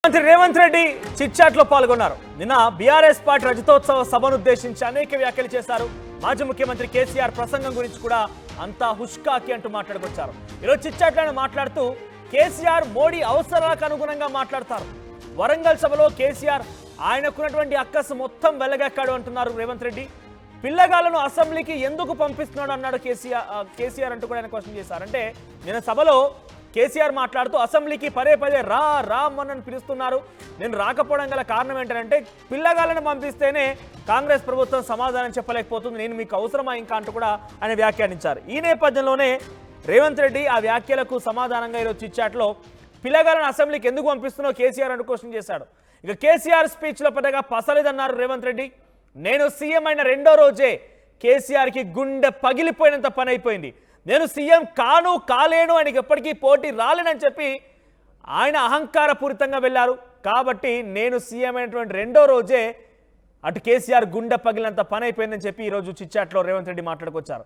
ముఖ్యమంత్రి రేవంత్ రెడ్డి చిట్చాట్లో పాల్గొన్నారు. నిన్న బీఆర్ఎస్ పార్టీ రజతోత్సవ సభను ఉద్దేశించి అనేక వ్యాఖ్యలు చేశారు. మాజీ ముఖ్యమంత్రి కేసీఆర్ ప్రసంగం గురించి కూడా అంతా హుష్కాకి అంటూ మాట్లాడుకొచ్చారు. ఈరోజు చిట్చాట్లను మాట్లాడుతూ కేసీఆర్ మోడీ అవసరాలకు అనుగుణంగా మాట్లాడతారు. వరంగల్ సభలో కేసీఆర్ ఆయనకున్నటువంటి అక్కసు మొత్తం వెలగెక్కాడు అంటున్నారు రేవంత్ రెడ్డి. పిల్లగాళ్లను అసెంబ్లీకి ఎందుకు పంపిస్తున్నాడు అన్నాడు కేసీఆర్ అంటూ కూడా ఆయన క్వశ్చన్ చేశారు. అంటే నిన్న సభలో కేసీఆర్ మాట్లాడుతూ అసెంబ్లీకి పదే రామన్నని పిలుస్తున్నారు, నేను రాకపోవడం గల కారణం ఏంటంటే పిల్లగాళ్ళని పంపిస్తేనే కాంగ్రెస్ ప్రభుత్వం సమాధానం చెప్పలేకపోతుంది, నేను మీకు అవసరమా ఇంకా అంటూ కూడా ఆయన వ్యాఖ్యానించారు. ఈ నేపథ్యంలోనే రేవంత్ రెడ్డి ఆ వ్యాఖ్యలకు సమాధానంగా ఈరోజు చిట్చాట్లో పిల్లగాళ్ళని అసెంబ్లీకి ఎందుకు పంపిస్తున్నావు కేసీఆర్ అంటూ క్వశ్చన్ చేశాడు. ఇక కేసీఆర్ స్పీచ్లో పెద్దగా పసలేదన్నారు రేవంత్ రెడ్డి. నేను సీఎం అయిన రెండో రోజే కేసీఆర్కి గుండె పగిలిపోయినంత పని అయిపోయింది, నేను సీఎం కాలేను, ఆయనకి ఎప్పటికీ పోటీ రాలేనని చెప్పి ఆయన అహంకారపూరితంగా వెళ్ళారు. కాబట్టి నేను సీఎం అయినటువంటి రెండో రోజే అటు కేసీఆర్ గుండె పగిలినంత పని అయిపోయిందని చెప్పి ఈరోజు చిట్చాట్లో రేవంత్ రెడ్డి మాట్లాడుకొచ్చారు.